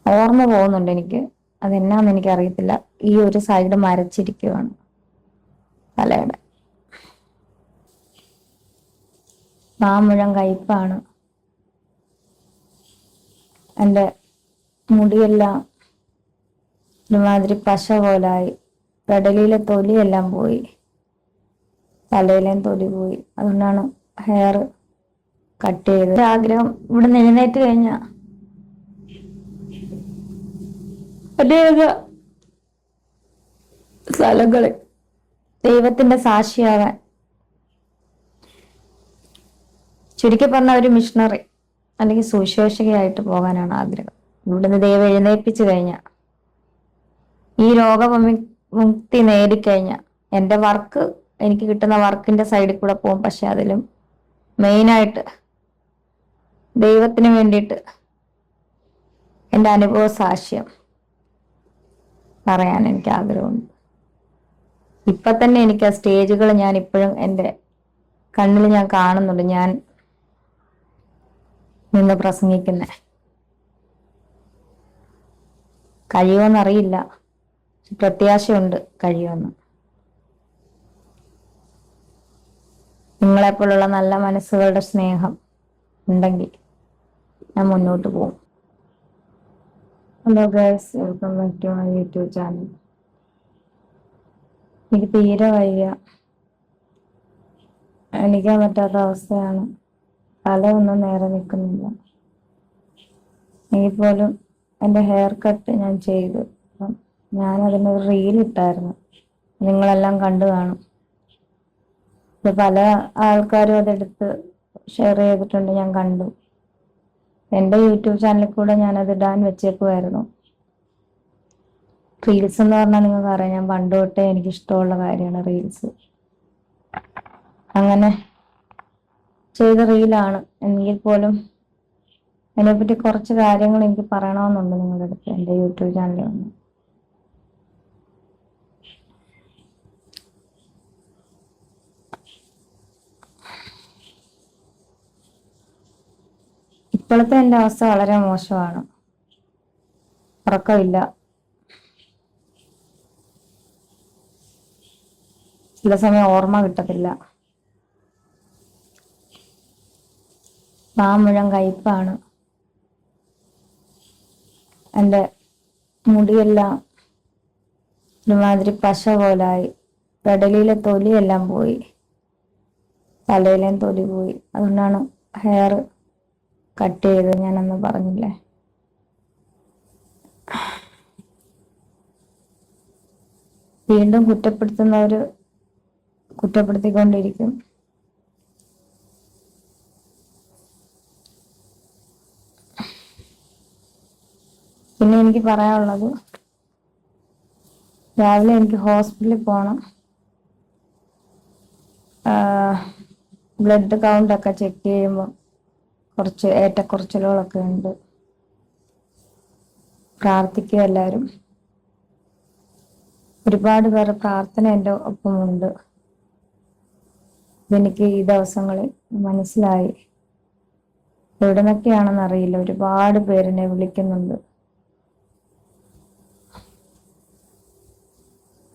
ഓർമ്മ പോകുന്നുണ്ട് എനിക്ക്. അതെന്നാന്ന് എനിക്കറിയത്തില്ല. ഈ ഒരു സൈഡ് മരച്ചിരിക്കുവാണ് തലയുടെ. ആ മുഴം കയ്പാണ്. എൻ്റെ മുടിയെല്ലാം ഒരുമാതിരി പശ പോലായി. പെടലിയിലെ തൊലിയെല്ലാം പോയി, തലയിലേം തൊലി പോയി. അതുകൊണ്ടാണ് ഹെയർ കട്ട് ചെയ്തത്. ആഗ്രഹം ഇവിടെ നിന്ന് എഴുന്നേറ്റ് കഴിഞ്ഞ അനേക സ്ഥലങ്ങളിൽ ദൈവത്തിന്റെ സാക്ഷിയാകാൻ, ചുരുക്കി പറഞ്ഞ ഒരു മിഷണറി അല്ലെങ്കിൽ സുവിശേഷകയായിട്ട് പോകാനാണ് ആഗ്രഹം. ഇവിടുന്ന് ദൈവം എഴുന്നേൽപ്പിച്ചു കഴിഞ്ഞ, ഈ രോഗമുക്തി നേടിക്കഴിഞ്ഞ, എൻ്റെ വർക്ക്, എനിക്ക് കിട്ടുന്ന വർക്കിന്റെ സൈഡിൽ കൂടെ പോകും. പക്ഷെ അതിലും മെയിനായിട്ട് ദൈവത്തിന് വേണ്ടിയിട്ട് എൻ്റെ അനുഭവ സാക്ഷ്യം പറയാൻ എനിക്ക് ആഗ്രഹമുണ്ട്. ഇപ്പൊ തന്നെ എനിക്ക് ആ സ്റ്റേജുകൾ ഞാൻ ഇപ്പോഴും എൻ്റെ കണ്ണിൽ ഞാൻ കാണുന്നുണ്ട്. ഞാൻ നിന്ന് പ്രസംഗിക്കുന്നേ കഴിയുമെന്നറിയില്ല, പ്രത്യാശയുണ്ട് കഴിയുമെന്ന്. നിങ്ങളെപ്പോലുള്ള നല്ല മനസ്സുകളുടെ സ്നേഹം ഉണ്ടെങ്കിൽ ഞാൻ മുന്നോട്ട് പോകും. Hello guys, welcome back to my YouTube channel. എനിക്ക് തീരെ വയ്യ, എണീക്കാൻ പറ്റാത്ത അവസ്ഥയാണ്. തലയൊന്നും നേരെ നിൽക്കുന്നില്ല. എങ്കിൽ പോലും എൻ്റെ ഹെയർ കട്ട് ഞാൻ ചെയ്തു. അപ്പം ഞാൻ അതിനൊരു റീൽ ഇട്ടായിരുന്നു, നിങ്ങളെല്ലാം കണ്ടു കാണും. ഇത് പല ആൾക്കാരും അതെടുത്ത് ഷെയർ ചെയ്തിട്ടുണ്ട്, ഞാൻ കണ്ടു. എൻ്റെ യൂട്യൂബ് ചാനലിൽ കൂടെ ഞാനത് ഇടാൻ വെച്ചേക്കുമായിരുന്നു. റീൽസ് എന്ന് പറഞ്ഞാൽ നിങ്ങൾക്ക് അറിയാം, ഞാൻ പണ്ട് തൊട്ടേ എനിക്ക് ഇഷ്ടമുള്ള കാര്യമാണ് റീൽസ്. അങ്ങനെ ചെയ്ത റീലാണ്. എങ്കിൽ പോലും അതിനെപ്പറ്റി കുറച്ച് കാര്യങ്ങൾ എനിക്ക് പറയണമെന്നുണ്ട് നിങ്ങളുടെ അടുത്ത്, എൻ്റെ യൂട്യൂബ് ചാനലിൽ വന്ന്. ഇപ്പോഴത്തെ എൻ്റെ അവസ്ഥ വളരെ മോശമാണ്. ഉറക്കമില്ല, ചില സമയം ഓർമ്മ കിട്ടത്തില്ല. ആ മുഴം കയ്പാണ്. എൻ്റെ മുടിയെല്ലാം ഒരുമാതിരി പശ പോലായി. പെടലിയിലെ തൊലിയെല്ലാം പോയി, തലയിലേം തൊലി പോയി. അതുകൊണ്ടാണ് ഹെയർ കട്ട് ചെയ്തത്. ഞാനന്ന് പറഞ്ഞില്ലേ. വീണ്ടും കുറ്റപ്പെടുത്തുന്നവർ കുറ്റപ്പെടുത്തിക്കൊണ്ടിരിക്കും. പിന്നെ എനിക്ക് പറയാനുള്ളത്, രാവിലെ എനിക്ക് ഹോസ്പിറ്റലിൽ പോകണം. ബ്ലഡ് കൗണ്ടൊക്കെ ചെക്ക് ചെയ്യുമ്പോൾ കുറച്ച് ഏറ്റക്കുറച്ചിലുകളൊക്കെ ഉണ്ട്. പ്രാർത്ഥിക്കുക എല്ലാവരും. ഒരുപാട് പേരുടെ പ്രാർത്ഥന എൻ്റെ ഒപ്പമുണ്ട്. ഇതെനിക്ക് ഈ ദിവസങ്ങളിൽ മനസ്സിലായി. എവിടെ നിന്നൊക്കെയാണെന്ന് അറിയില്ല, ഒരുപാട് പേരെന്നെ വിളിക്കുന്നുണ്ട്.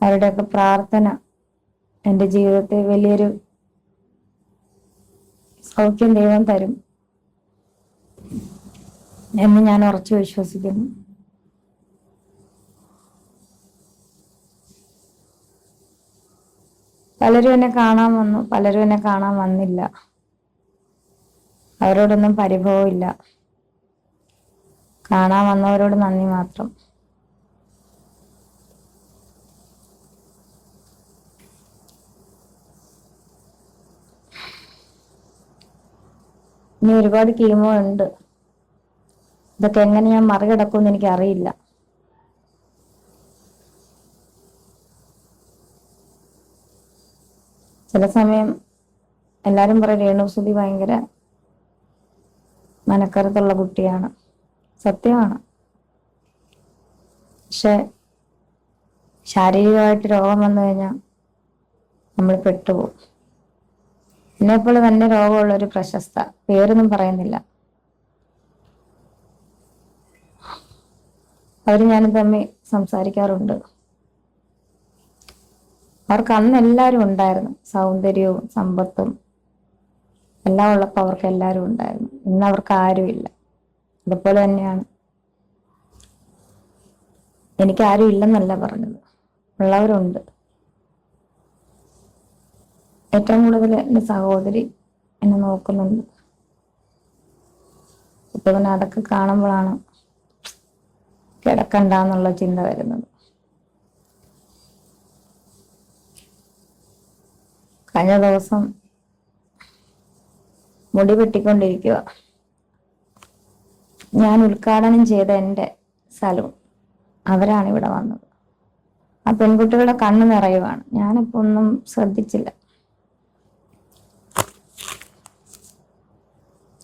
അവരുടെയൊക്കെ പ്രാർത്ഥന എൻ്റെ ജീവിതത്തെ വലിയൊരു സൗഖ്യം ദൈവം തരും എന്ന് ഞാൻ ഉറച്ചു വിശ്വസിക്കുന്നു. പലരും എന്നെ കാണാൻ വന്നു, പലരും എന്നെ കാണാൻ വന്നില്ല. അവരോടൊന്നും പരിഭവമില്ല. കാണാൻ വന്നവരോട് നന്ദി മാത്രം. ഇനി ഒരുപാട് കീമോ ഉണ്ട്. ഇതൊക്കെ എങ്ങനെ ഞാൻ മറികടക്കുമെന്ന് എനിക്ക് അറിയില്ല. ചില സമയം എല്ലാരും പറയും രേണുസുതി ഭയങ്കര മനക്കരുത്തുള്ള കുട്ടിയാണ്. സത്യമാണ്. പക്ഷെ ശാരീരികമായിട്ട് രോഗം വന്നു കഴിഞ്ഞാൽ നമ്മൾ പെട്ടുപോകും. എന്നെപ്പോലെ തന്നെ രോഗമുള്ള ഒരു പ്രശസ്ത, പേരൊന്നും പറയുന്നില്ല, അവര് ഞാനും തമ്മിൽ സംസാരിക്കാറുണ്ട്. അവർക്ക് അന്ന് എല്ലാവരും ഉണ്ടായിരുന്നു, സൗന്ദര്യവും സമ്പത്തും എല്ലാം ഉള്ളപ്പോൾ അവർക്ക് എല്ലാവരും ഉണ്ടായിരുന്നു. ഇന്ന് അവർക്ക് ആരുമില്ല. അതുപോലെ തന്നെയാണ് എനിക്ക് ആരും ഇല്ലെന്നല്ല പറഞ്ഞത്, ഉള്ളവരുണ്ട്. ഏറ്റവും കൂടുതൽ എൻ്റെ സഹോദരി എന്നെ നോക്കുന്നുണ്ട്. ഇപ്പൊ പിന്നെ അതൊക്കെ കാണുമ്പോഴാണ് കിടക്കണ്ടെന്നുള്ള ചിന്ത വരുന്നത്. കഴിഞ്ഞ ദിവസം മുടി വെട്ടിക്കൊണ്ടിരിക്കുക, ഞാൻ ഉദ്ഘാടനം ചെയ്ത എൻ്റെ സലൂൺ, അവരാണ് ഇവിടെ വന്നത്. ആ പെൺകുട്ടികളുടെ കണ്ണ് നിറയുവാണ്. ഞാനിപ്പോ ഒന്നും ശ്രദ്ധിച്ചില്ല.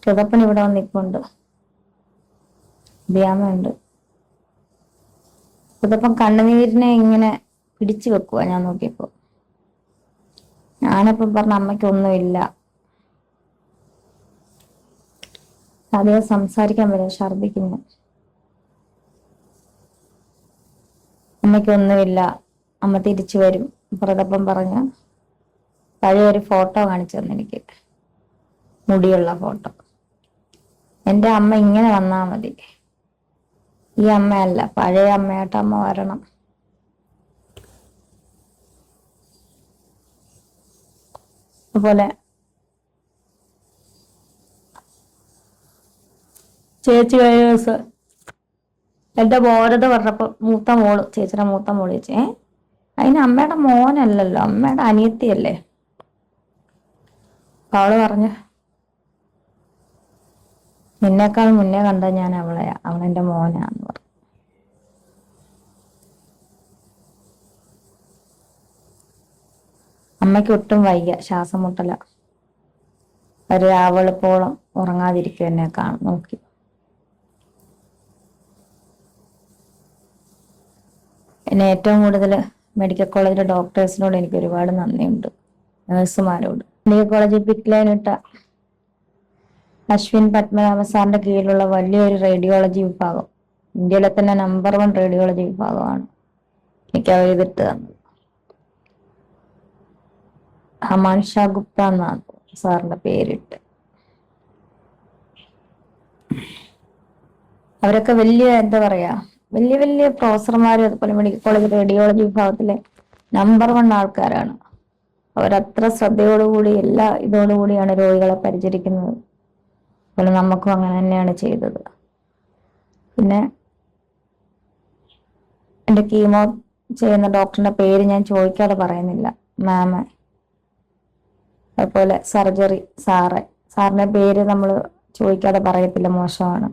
ഋതപ്പൻ ഇവിടെ വന്നിപ്പുണ്ട്, ധ്യാമുണ്ട്. ഋതപ്പൻ കണ്ണുനീരിനെ ഇങ്ങനെ പിടിച്ചു വെക്കുക. ഞാൻ നോക്കിയപ്പോ ഞാനിപ്പം പറഞ്ഞ അമ്മയ്ക്കൊന്നുമില്ല. അധികം സംസാരിക്കാൻ വരും, ഛർദിക്കുന്നു. അമ്മയ്ക്കൊന്നുമില്ല, അമ്മ തിരിച്ചു വരും. ഋതപ്പൻ പറഞ്ഞ പഴയ ഒരു ഫോട്ടോ കാണിച്ചു തന്നെ എനിക്ക്, മുടിയുള്ള ഫോട്ടോ. എൻ്റെ അമ്മ ഇങ്ങനെ വന്നാ മതി, ഈ അമ്മയല്ല, പഴയ അമ്മയായിട്ട് അമ്മ വരണം. അതുപോലെ ചേച്ചി കഴിഞ്ഞ ദിവസം എന്റെ മോനത് പറഞ്ഞപ്പോ ചേച്ചിയുടെ മൂത്ത മോള് ചേച്ചി, അതിന് അമ്മയുടെ മോനല്ലല്ലോ, അമ്മയുടെ അനിയത്തിയല്ലേ. അപ്പൊ അവള് പറഞ്ഞു, നിന്നേക്കാൾ മുന്നേ കണ്ട ഞാൻ അവളെയാ, അവളെന്റെ മോനാന്ന് പറഞ്ഞു. അമ്മയ്ക്ക് ഒട്ടും വയ്യ, ശ്വാസം മുട്ടല. ഒരു രാവെളുപ്പോളം ഉറങ്ങാതിരിക്കും എന്നെ നോക്കി. എന്നെ ഏറ്റവും കൂടുതൽ മെഡിക്കൽ കോളേജിലെ ഡോക്ടേഴ്സിനോട് എനിക്ക് ഒരുപാട് നന്ദിയുണ്ട്, നഴ്സുമാരോട്. മെഡിക്കൽ കോളേജിൽ പിക്ലൈനിട്ട അശ്വിൻ പത്മനാഭ സാറിന്റെ കീഴിലുള്ള വലിയൊരു റേഡിയോളജി വിഭാഗം, ഇന്ത്യയിലെ തന്നെ നമ്പർ 1 റേഡിയോളജി വിഭാഗമാണ് എനിക്ക് അവർ ഇതിട്ട് തന്നത്. ഹമാൻ ഷാ ഗുപ്ത എന്നാണ് സാറിന്റെ പേരിട്ട്. അവരൊക്കെ വലിയ എന്താ പറയാ, വലിയ വലിയ പ്രൊഫസർമാരും അതുപോലെ മെഡിക്കൽ കോളേജ് റേഡിയോളജി വിഭാഗത്തിലെ നമ്പർ 1 ആൾക്കാരാണ്. അവരത്ര ശ്രദ്ധയോടുകൂടി എല്ലാ ഇതോടുകൂടിയാണ് രോഗികളെ പരിചരിക്കുന്നത്. അതുപോലെ നമുക്കും അങ്ങനെ തന്നെയാണ് ചെയ്തത്. പിന്നെ എൻ്റെ കീമോ ചെയ്യുന്ന ഡോക്ടറിന്റെ പേര് ഞാൻ ചോദിക്കാതെ പറയുന്നില്ല, മാമ. അതുപോലെ സർജറി സാറിന്റെ പേര് നമ്മൾ ചോദിക്കാതെ പറയത്തില്ല, മോശമാണ്.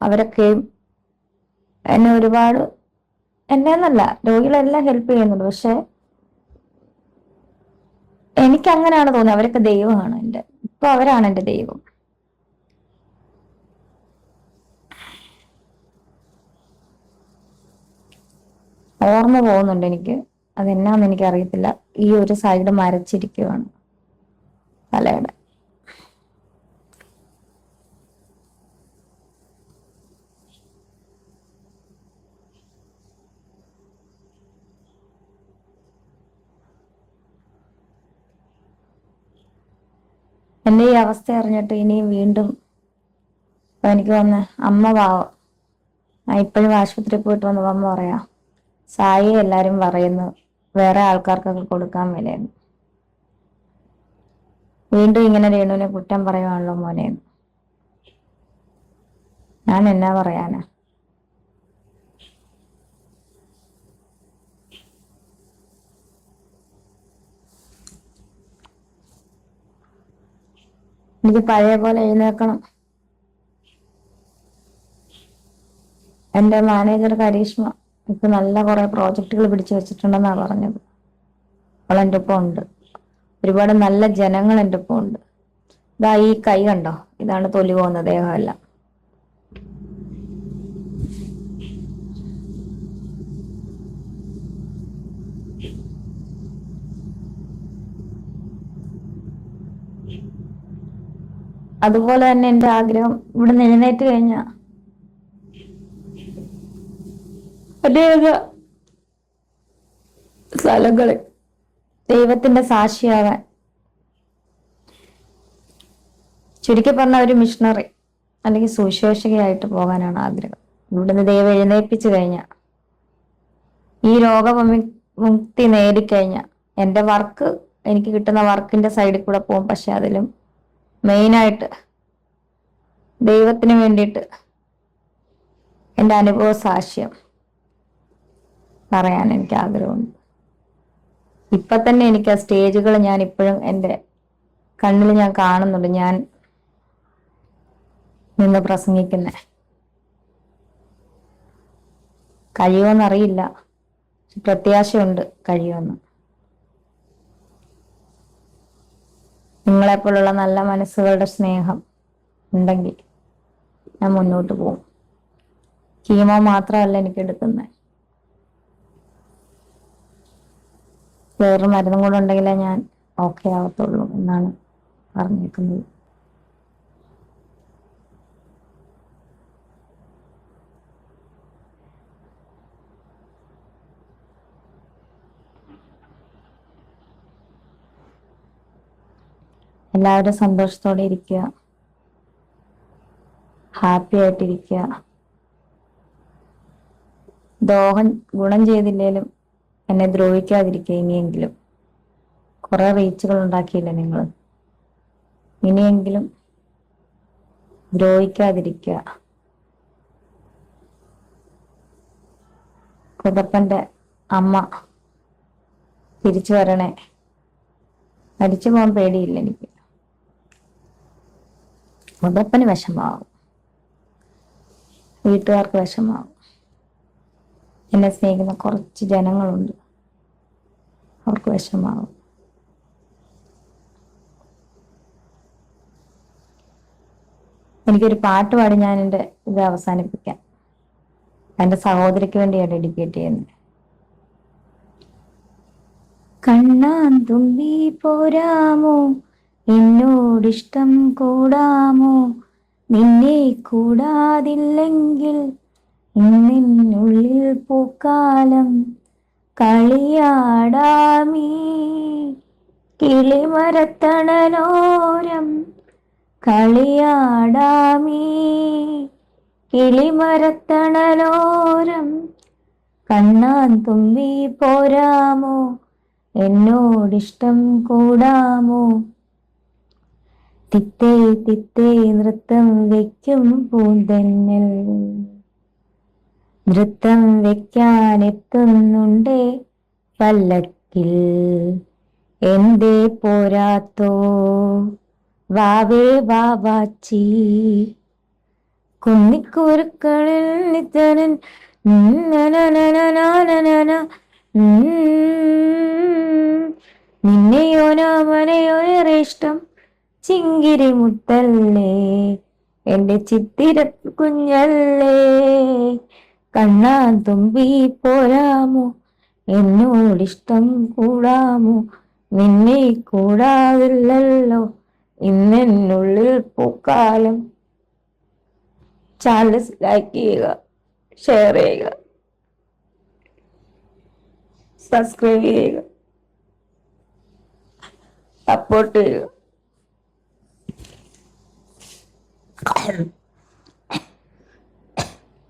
അവരൊക്കെയും എന്നെ ഒരുപാട്, എന്നല്ല രോഗികളെല്ലാം ഹെൽപ്പ് ചെയ്യുന്നുണ്ട്. പക്ഷെ എനിക്ക് അങ്ങനെയാണ് തോന്നുന്നത്, അവരൊക്കെ ദൈവമാണ് ഇപ്പൊ അവരാണ് എൻ്റെ ദൈവം. ഓർമ്മ പോകുന്നുണ്ട് എനിക്ക്, അതെന്നാന്ന് എനിക്ക് അറിയത്തില്ല. ഈ ഒരു സൈഡ് മരച്ചിരിക്കുവാണ് തലയുടെ. എന്റെ ഈ അവസ്ഥ അറിഞ്ഞിട്ട് ഇനിയും വീണ്ടും എനിക്ക് വന്ന് അമ്മ പാവം, ഇപ്പോഴും ആശുപത്രിയിൽ പോയിട്ട് വന്നപ്പോ അമ്മ പറയാ, സായി എല്ലാരും പറയുന്നു വേറെ ആൾക്കാർക്കൊക്കെ കൊടുക്കാൻ വിലയെന്ന്. വീണ്ടും ഇങ്ങനെ രേണുവിനെ കുറ്റം പറയുവാണല്ലോ മോനെ. ഞാൻ എന്നാ പറയാനാ? എനിക്ക് പഴയ പോലെ എഴുന്നേൽക്കണം. എന്റെ മാനേജർ കരീഷ്മ ഇപ്പൊ നല്ല കുറെ പ്രോജക്റ്റുകൾ പിടിച്ചു വെച്ചിട്ടുണ്ടെന്നാ പറഞ്ഞത്. അവൾ എൻ്റെ ഒപ്പം ഉണ്ട്, ഒരുപാട് നല്ല ജനങ്ങൾ എൻ്റെ ഒപ്പം ഉണ്ട്. ഇതാ ഈ കൈ കണ്ടോ, ഇതാണ് തൊലി പോകുന്ന ദേഹമല്ല. അതുപോലെ തന്നെ എൻ്റെ ആഗ്രഹം, ഇവിടെ എഴുന്നേറ്റ് കഴിഞ്ഞ അനേക സ്ഥലങ്ങളിൽ ദൈവത്തിന്റെ സാക്ഷിയാവാൻ, ചുരുക്കി പറഞ്ഞ ഒരു മിഷണറി അല്ലെങ്കിൽ സുവിശേഷകയായിട്ട് പോകാനാണ് ആഗ്രഹം. ഇവിടുന്ന് ദൈവം എഴുന്നേൽപ്പിച്ചു കഴിഞ്ഞാൽ, ഈ രോഗമുക്തി നേടിക്കഴിഞ്ഞാൽ, എൻ്റെ വർക്ക്, എനിക്ക് കിട്ടുന്ന വർക്കിന്റെ സൈഡിൽ കൂടെ പോകും. പക്ഷെ അതിലും മെയിനായിട്ട് ദൈവത്തിന് വേണ്ടിയിട്ട് എൻ്റെ അനുഭവ സാക്ഷ്യം പറയാൻ എനിക്ക് ആഗ്രഹമുണ്ട്. ഇപ്പൊ തന്നെ എനിക്ക് ആ സ്റ്റേജുകൾ ഞാൻ ഇപ്പോഴും എൻ്റെ കണ്ണിൽ ഞാൻ കാണുന്നുണ്ട്. ഞാൻ നിന്ന് പ്രസംഗിക്കുന്നേ കഴിയുമെന്നറിയില്ല, പ്രത്യാശയുണ്ട് കഴിയുമെന്ന്. നിങ്ങളെപ്പോലുള്ള നല്ല മനസ്സുകളുടെ സ്നേഹം ഉണ്ടെങ്കിൽ ഞാൻ മുന്നോട്ട് പോകും. കീമോ മാത്രമല്ല എനിക്ക് എടുക്കുന്നത്, വേറെ മരുന്നും കൂടെ ഉണ്ടെങ്കിലേ ഞാൻ ഓക്കെ ആവത്തുള്ളൂ എന്നാണ് പറഞ്ഞേക്കുന്നത്. എല്ലാവരും സന്തോഷത്തോടെ ഇരിക്കുക, ഹാപ്പി ആയിട്ടിരിക്കുക. ദ്രോഹം ഗുണം ചെയ്തില്ലേലും എന്നെ ദ്രോഹിക്കാതിരിക്കുക. ഇനിയെങ്കിലും കുറെ റീച്ചുകൾ ഉണ്ടാക്കിയില്ലേ നിങ്ങൾ, ഇനിയെങ്കിലും ദ്രോഹിക്കാതിരിക്കുക. കുതപ്പന്റെ അമ്മ തിരിച്ചു വരണേ. മരിച്ചു പോകാൻ പേടിയില്ല എനിക്ക്. കുതപ്പന് വിഷമാവും, വീട്ടുകാർക്ക് വിഷമാവും. എന്നെ സ്നേഹിക്കുന്ന കുറച്ച് ജനങ്ങളുണ്ട്, അവർക്ക് വിഷമാവും. എനിക്കൊരു പാട്ട് പാടി ഞാൻ എൻ്റെ ഇത് അവസാനിപ്പിക്കാം. എൻ്റെ സഹോദരിക്ക് വേണ്ടിയാണ് ഡെഡിക്കേറ്റ് ചെയ്യുന്നത്. കണ്ണാൻ തുമ്പി പോരാമോ, എന്നോടിഷ്ടം കൂടാമോ, നിന്നെ കൂടാതില്ലെങ്കിൽ ഇന്നിനുള്ളിൽ പൂക്കാലം കളിയാടാമീ കിളിമരത്തണലോരം, കളിയാടാമീ കിളിമരത്തണലോരം. കണ്ണാൻ തുമ്പി പോരാമോ, എന്നോടിഷ്ടം കൂടാമോ, തിത്തേ തിത്തേ നൃത്തം വയ്ക്കും പൂന്തന്നൽ, നൃത്തം വെക്കാനെത്തുന്നുണ്ടേ പല്ലക്കിൽ, എന്തേ പോരാത്തോ വാവേ വാവാച്ചി, കുന്നിക്കുരുക്കളിൽ നിത്തരൻ നിന്നെയോനോ മനയോ ഏറെ ഇഷ്ടം ചിങ്കിരി മുത്തല്ലേ, എന്റെ ചിത്തിര കുഞ്ഞല്ലേ. കണ്ണാൻ തുമ്പി പോരാമോ, എന്നോടിഷ്ടം കൂടാമോ, നിന്നെ കൂടാതില്ലല്ലോ ഇന്നെന്നുള്ളിൽ പൂക്കാലം. ചാനൽ ലൈക്ക് ചെയ്യുക, ഷെയർ ചെയ്യുക, സബ്സ്ക്രൈബ് ചെയ്യുക, സപ്പോർട്ട് ചെയ്യുക.